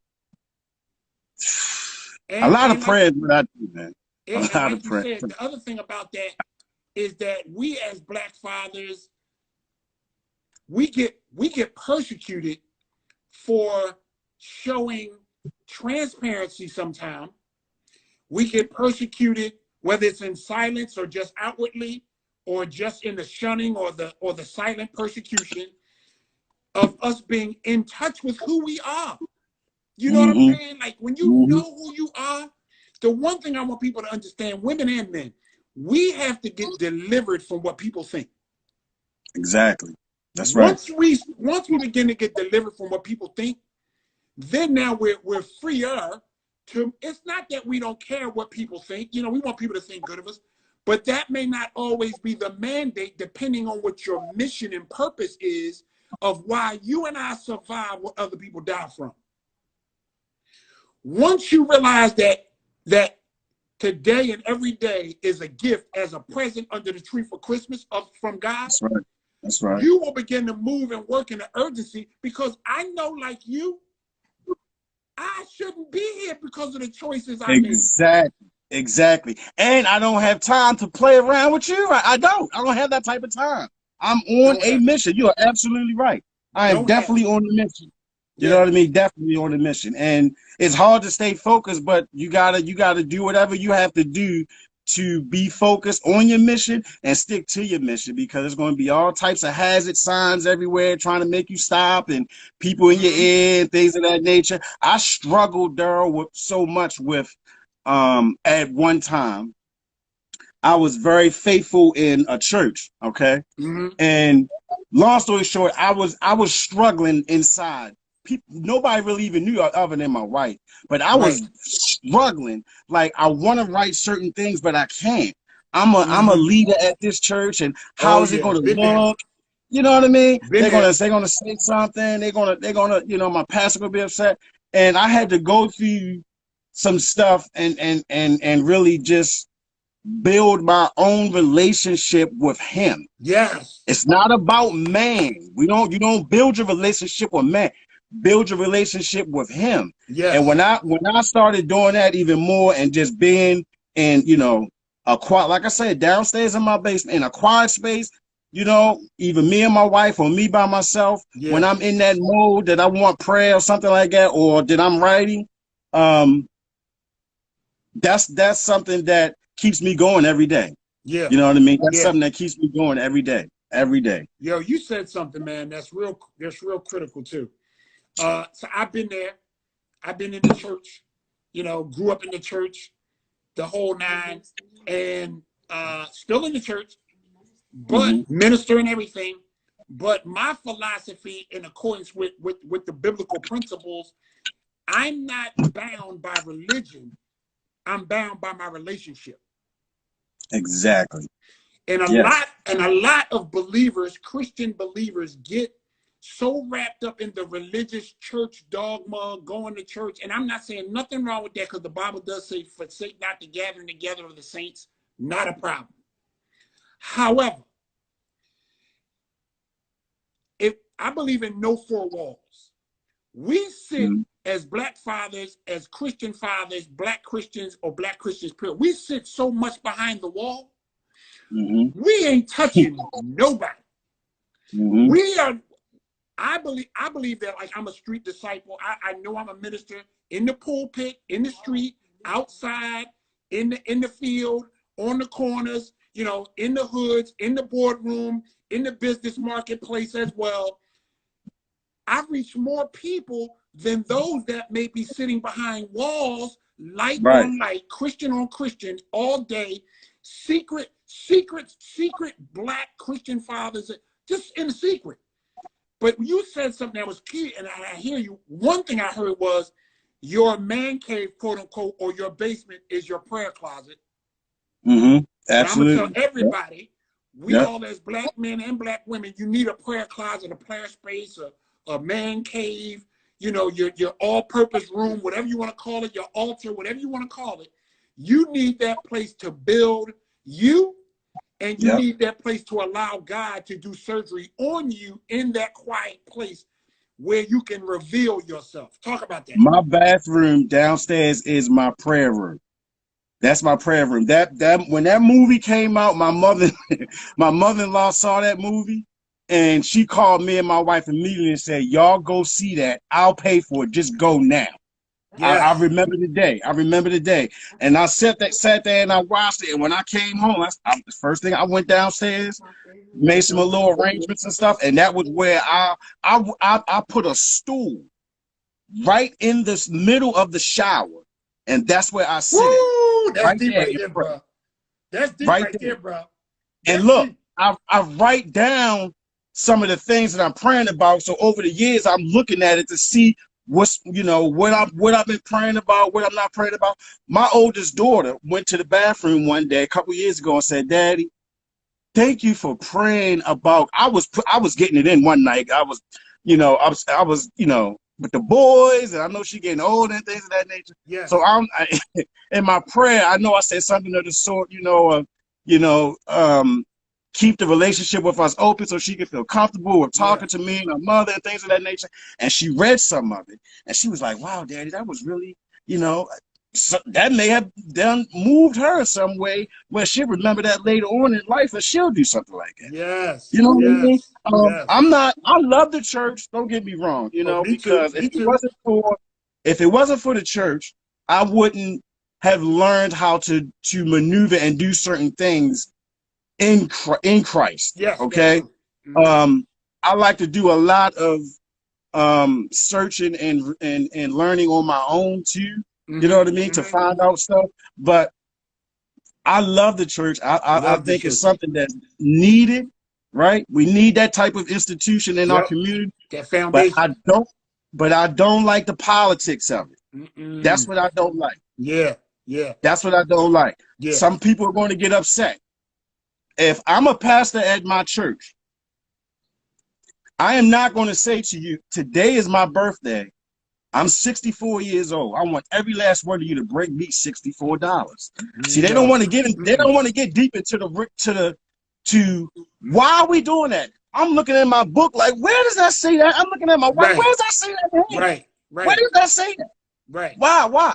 a lot of prayers what I do, man. A And lot like of you prayers. said, the other thing about that is that we as Black fathers, we get persecuted for showing transparency sometimes. We get persecuted, whether it's in silence or just outwardly, or just in the shunning or the silent persecution of us being in touch with who we are. You know what I'm saying? Like when you know who you are, the one thing I want people to understand, women and men, we have to get delivered from what people think. Exactly. That's right. Once we begin to get delivered from what people think, then now we're freer to. It's not that we don't care what people think. We want people to think good of us, but that may not always be the mandate, depending on what your mission and purpose is of why you and I survive what other people die from. Once you realize that today and every day is a gift as a present under the tree for Christmas from God. That's right. That's right. You will begin to move and work in an urgency, because I know, like you, I shouldn't be here because of the choices I made. Exactly. And I don't have time to play around with you. I don't have that type of time. I'm on a mission. You are absolutely right. I am definitely on a mission. You know what I mean? Definitely on a mission. And it's hard to stay focused, but you gotta do whatever you have to do to be focused on your mission and stick to your mission, because there's going to be all types of hazard signs everywhere trying to make you stop, and people in your ear and things of that nature. I struggled, Darryl, so much with at one time. I was very faithful in a church, okay? And long story short, I was struggling inside. Nobody really even knew other than my wife, but I was struggling. Like, I want to write certain things, but I can't. I'm a leader at this church, and how is it going to look? You know what I mean? They're gonna say something. They're gonna my pastor gonna be upset, and I had to go through some stuff and really just build my own relationship with him. Yes. It's not about man. You don't build your relationship with man. Build your relationship with him. Yes. And when I started doing that even more, and just being in, a quiet, like I said, downstairs in my basement, in a quiet space, either me and my wife or me by myself, when I'm in that mode that I want prayer or something like that, or that I'm writing, that's something that keeps me going every day. Yeah. You know what I mean? That's something that keeps me going every day. Yo, you said something, man, that's real critical too. So I've been there. I've been in the church, grew up in the church, the whole nine, and still in the church, but minister and everything. But my philosophy, in accordance with the biblical principles, I'm not bound by religion. I'm bound by my relationship. Exactly. And a lot of believers, Christian believers, get so wrapped up in the religious church dogma, going to church. And I'm not saying nothing wrong with that, because the Bible does say, forsake not the gathering together of the saints. Not a problem. However, if I believe in no four walls, we sit as Black fathers, as Christian fathers, Black Christians or Black Christians, period, we sit so much behind the wall. We ain't touching nobody. We are. I believe that, like, I'm a street disciple. I know I'm a minister in the pulpit, in the street, outside, in the field, on the corners, in the hoods, in the boardroom, in the business marketplace as well. I reach more people than those that may be sitting behind walls, light Right. on light, Christian on Christian, all day, secret Black Christian fathers, just in secret. But you said something that was key, and I hear you. One thing I heard was your man cave, quote unquote, or your basement is your prayer closet. Mm-hmm. Absolutely. And I'm going to tell everybody, we Yep. all as Black men and Black women, you need a prayer closet, a prayer space, a man cave, you know, your all-purpose room, whatever you want to call it, your altar, whatever you want to call it. You need that place to build you, and you need that place to allow God to do surgery on you in that quiet place where you can reveal yourself. Talk about that. My bathroom downstairs is my prayer room. That's my prayer room. That when that movie came out, my mother-in-law saw that movie, and she called me and my wife immediately and said, "Y'all go see that. I'll pay for it. Just go now." Yes. I remember the day. I remember the day. And I sat there and I watched it. And when I came home, the first thing I went downstairs, made some little arrangements and stuff. And that was where I put a stool right in the middle of the shower. And that's where I sit. Woo! That's right deep there, right there, bro. That's deep right right there, bro. And look, I write down some of the things that I'm praying about. So over the years, I'm looking at it to see what I've been praying about, what I'm not praying about. My oldest daughter went to the bathroom one day a couple years ago and said, "Daddy, thank you for praying about." I was getting it in one night. I was with the boys, and I know she getting old and things of that nature. Yeah. So in my prayer, I know I said something of the sort, keep the relationship with us open so she can feel comfortable with talking to me and her mother and things of that nature. And she read some of it, and she was like, "Wow, Daddy, that was really, so that may have moved her in some way where she'll remember that later on in life, and she'll do something like that." Yes. You know what I mean? Yes. I love the church. Don't get me wrong, because if it wasn't for the church, I wouldn't have learned how to maneuver and do certain things in Christ. Yes. Okay. Mm-hmm. I like to do a lot of searching and learning on my own too. You know what I mean? To find out stuff. But I love the church. I think it's something that's needed, right? We need that type of institution in our community. That foundation. But I don't like the politics of it. That's what I don't like. Yeah. That's what I don't like. Yeah. Some people are going to get upset. If I'm a pastor at my church, I am not going to say to you, "Today is my birthday. I'm 64 years old. I want every last one of you to bring me $64." See, they don't want to get in, they don't want to get deep into why are we doing that? I'm looking at my book like, where does that say that? I'm looking at my wife. Where does that say that? Right. Where does that say that? Right. Why?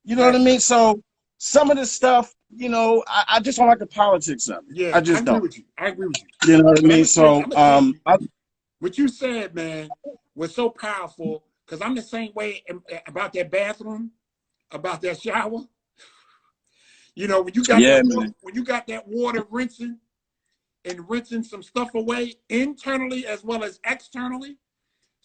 You know what I mean? So some of this stuff, I just don't like the politics of it. Yeah, I just don't. I agree with you. You know what I mean? So what you said, man, was so powerful, because I'm the same way about that bathroom, about that shower. When you got when you got that water rinsing some stuff away internally as well as externally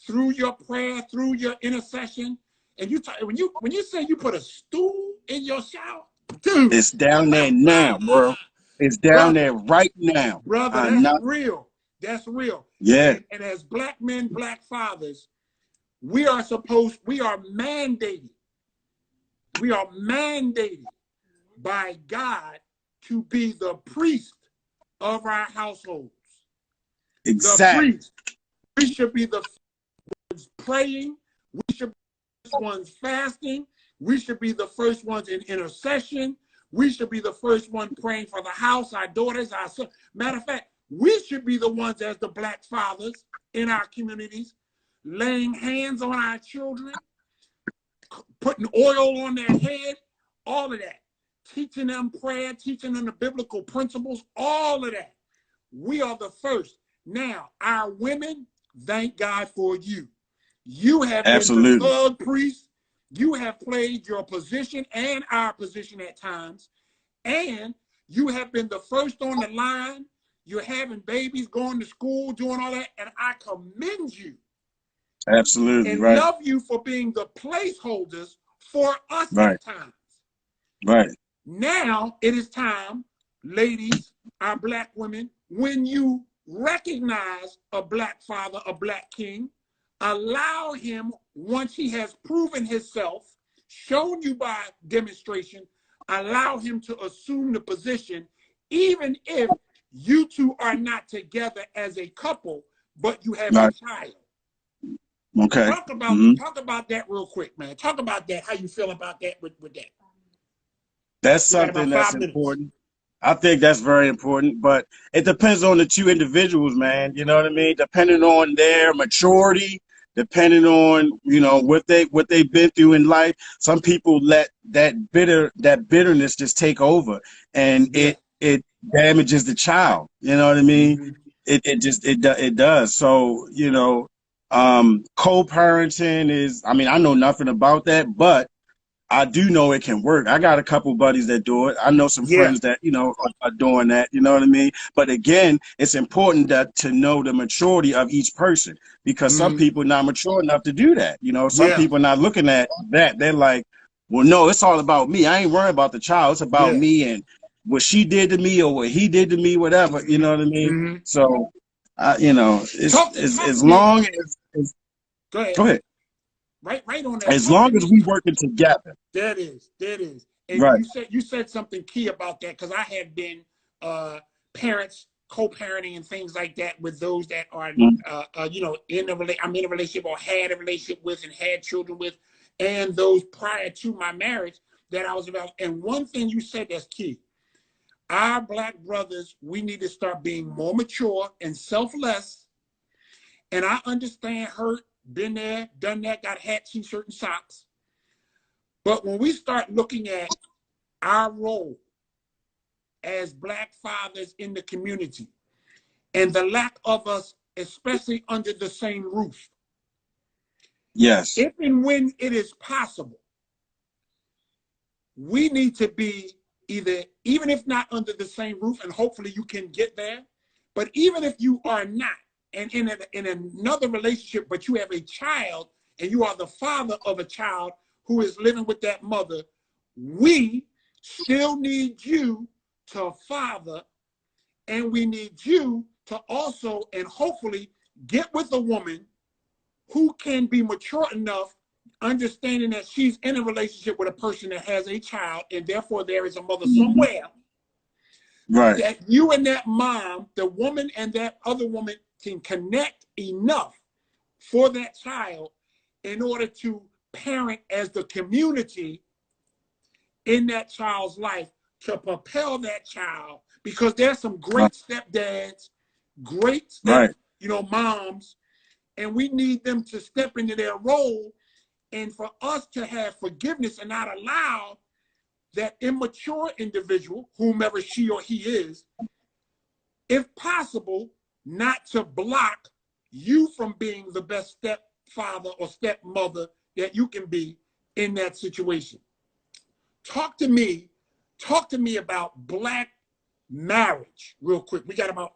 through your prayer, through your intercession, and when you say you put a stool in your shower, dude, it's down there now, bro. It's down there right now, brother. That's real. That's real. Yeah. And as Black men, Black fathers, we are mandated by God to be the priest of our households. Exactly. The priest. We should be the ones praying. We should be the first ones fasting. We should be the first ones in intercession. We should be the first one praying for the house, our daughters, our sons. Matter of fact, we should be the ones as the Black fathers in our communities, laying hands on our children, putting oil on their head, all of that. Teaching them prayer, teaching them the biblical principles, all of that. We are the first. Now, our women, thank God for you. You have been the thug priest. You have played your position and our position at times. And you have been the first on the line. You're having babies, going to school, doing all that. And I commend you Absolutely. and Right. love you for being the placeholders for us Right. at times. Right. Now it is time, ladies, our black women, when you recognize a black father, a black king, allow him, once he has proven himself, shown you by demonstration, allow him to assume the position, even if you two are not together as a couple, but you have a Right. child. Okay. Talk about that real quick, man. Talk about that, how you feel about that with that. That's We got something about that's 5 minutes. important. I think that's very important, but it depends on the two individuals, man. You know what I mean? Depending on their maturity, depending on, you know, what they've been through in life. Some people let that bitterness just take over, and it damages the child. You know what I mean? Mm-hmm. It does. So, you know, co-parenting is, I mean, I know nothing about that, but I do know it can work. I got a couple buddies that do it. I know some Yeah. friends that, you know, are doing that. You know what I mean? But again, it's important to know the maturity of each person, because some people are not mature enough to do that. You know, some people are not looking at that. They're like, well, no, it's all about me. I ain't worrying about the child. It's about me and what she did to me or what he did to me, whatever. You know what I mean? So, you know, it's as long as Go ahead. go ahead. Right on that. As long as we working together. That is. And right. you said something key about that, because I have been parents, co-parenting and things like that with those that are you know, I'm in a relationship or had a relationship with and had children with, and those prior to my marriage that I was about. And one thing you said that's key. Our black brothers, we need to start being more mature and selfless. And I understand hurt, been there, done that, got hat, t-shirt, and socks. But when we start looking at our role as black fathers in the community and the lack of us, especially under the same roof. Yes. If and when it is possible, we need to be either, even if not under the same roof, and hopefully you can get there, but even if you are not, and in another relationship, but you have a child and you are the father of a child who is living with that mother, we still need you to father, and we need you to also and hopefully get with a woman who can be mature enough, understanding that she's in a relationship with a person that has a child, and therefore there is a mother somewhere. Right. That you and that mom, the woman and that other woman, can connect enough for that child in order to parent as the community in that child's life, to propel that child, because there's some great stepdads, great step, you know, moms, and we need them to step into their role, and for us to have forgiveness and not allow that immature individual, whomever she or he is, if possible, not to block you from being the best stepfather or stepmother that you can be in that situation. Talk to me about black marriage real quick. We got about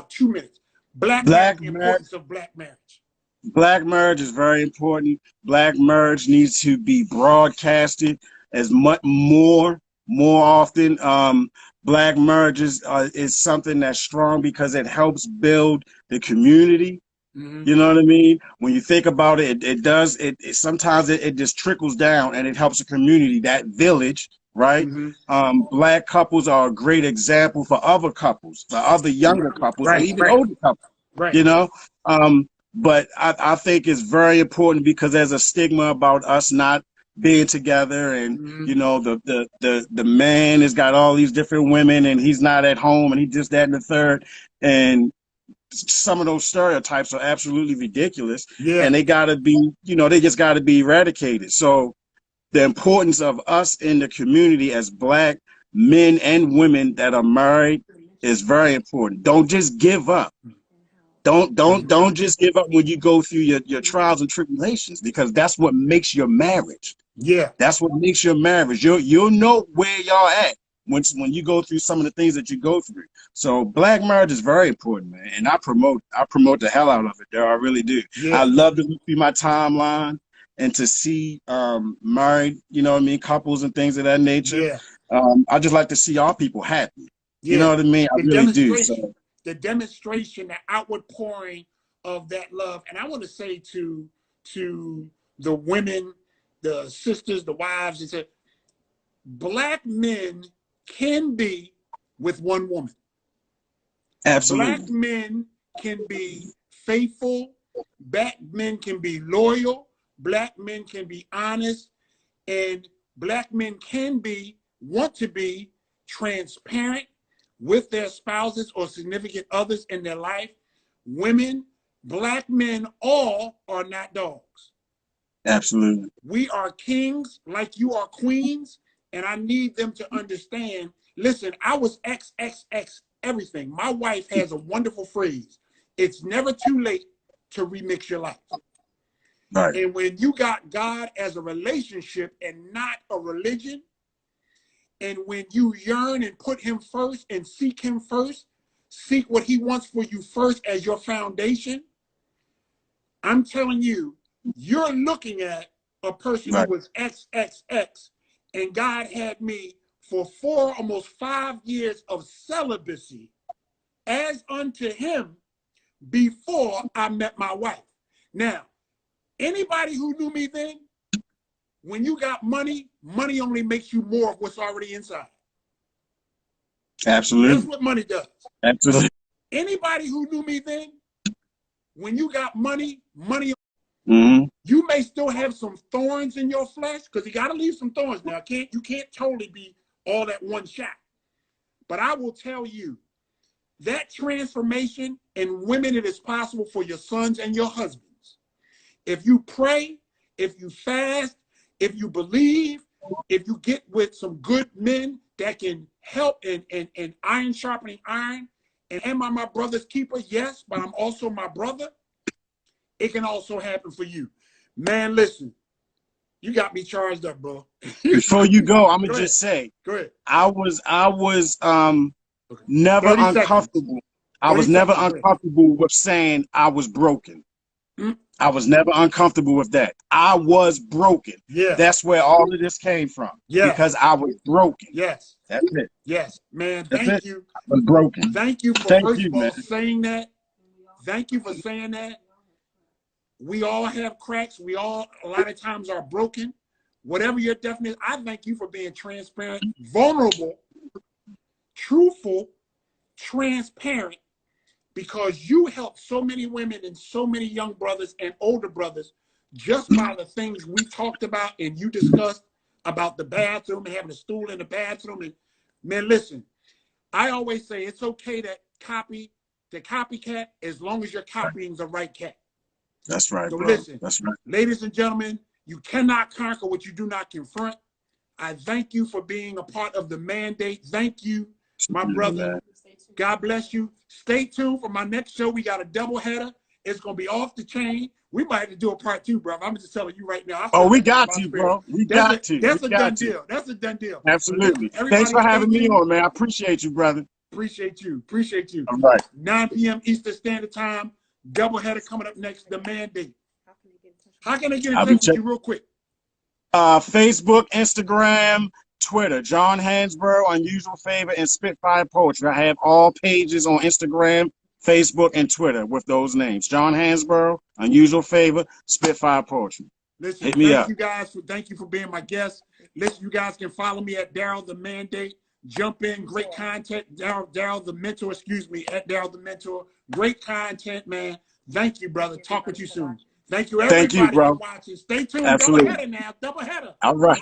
2 minutes. Black marriage, the importance of black marriage. Black marriage is very important. Black marriage needs to be broadcasted as much more often. Black marriage is something that's strong because it helps build the community. You know what I mean? When you think about it, it does. Sometimes it just trickles down and it helps the community, that village, right? Black couples are a great example for other couples, for other younger couples, and even older couples. You know, but I think it's very important because there's a stigma about us not being together, and you know, the man has got all these different women and he's not at home and he just that and the third, and some of those stereotypes are absolutely ridiculous, and they gotta be, you know, they just gotta be eradicated. So the importance of us in the community as black men and women that are married is very important. Don't just give up. Don't just give up when you go through your trials and tribulations, because that's what makes your marriage. That's what makes your marriage. You'll know where y'all at when you go through some of the things that you go through. So black marriage is very important, man, and I promote the hell out of it. There, I really do. Yeah. I love to look through my timeline and to see married, couples and things of that nature. Yeah. I just like to see all people happy. Yeah. You know what I mean? I really do. So. The demonstration, the outward pouring of that love. And I want to say to the women, the sisters, the wives, and say, black men can be with one woman. Absolutely. Black men can be faithful. Black men can be loyal. Black men can be honest. And black men can want to be transparent with their spouses or significant others in their life. Women, black men, all are not dogs. Absolutely. We are kings like you are queens, and I need them to understand, listen, I was XXX everything. My wife has a wonderful phrase. It's never too late to remix your life. Right. And when you got God as a relationship and not a religion, and when you yearn and put him first and seek him first, seek what he wants for you first as your foundation, I'm telling you, you're looking at a person right. who was XXX, and God had me for almost 5 years of celibacy as unto him before I met my wife. Now, anybody who knew me then, when you got money, money only makes you more of what's already inside. Absolutely. That's what money does. Absolutely. Anybody who knew me then, when you got money, mm-hmm. You may still have some thorns in your flesh, because you got to leave some thorns now. You can't totally be all at one shot. But I will tell you, that transformation in women, it is possible for your sons and your husbands. If you pray, if you fast, if you believe, if you get with some good men that can help in iron sharpening iron, and am I my brother's keeper? Yes, but I'm also my brother. It can also happen for you. Man, listen, you got me charged up, bro. Before you go, I'm gonna just say, go ahead. I was never uncomfortable. I was never uncomfortable with saying I was broken. Mm-hmm. I was never uncomfortable with that. I was broken. Yeah. That's where all of this came from. Yeah. Because I was broken. Yes. That's it. Yes. Man, thank you. I was broken. Thank you for first of all saying that. Thank you for saying that. We all have cracks. We all, a lot of times, are broken. Whatever your definition, I thank you for being transparent, vulnerable, truthful, transparent, because you help so many women and so many young brothers and older brothers just by the things we talked about and you discussed about the bathroom and having a stool in the bathroom. And man, listen, I always say it's okay to copy the copycat as long as you're copying the right cat. That's right, so bro. Listen, that's right. Ladies and gentlemen, you cannot conquer what you do not confront. I thank you for being a part of the mandate. Thank you, my brother. God bless you. Stay tuned for my next show. We got a double header. It's going to be off the chain. We might have to do a part 2, bro. I'm just telling you right now. Oh, we got to, bro. We got to. That's a done deal. That's a done deal. Absolutely. Thanks for having me on, man. I appreciate you, brother. Appreciate you. Appreciate you. All right. 9 p.m. Eastern Standard Time. Double header coming up next. The mandate. How can I get in touch with you real quick? Facebook, Instagram, Twitter. John Hansboro, Unusual Favor, and Spitfire Poetry. I have all pages on Instagram, Facebook, and Twitter with those names. John Hansboro, Unusual Favor, Spitfire Poetry. Listen, hit me up. Thank you for being my guest. Listen, you guys can follow me at Darryl The Mandate. Jump in, great content. Darryl The Mentor, at Darryl The Mentor. Great content, man. Thank you, brother. Talk with you soon. Thank you, everybody. Thank you, bro. Watching. Stay tuned. Absolutely. Double header now. Double header. All right.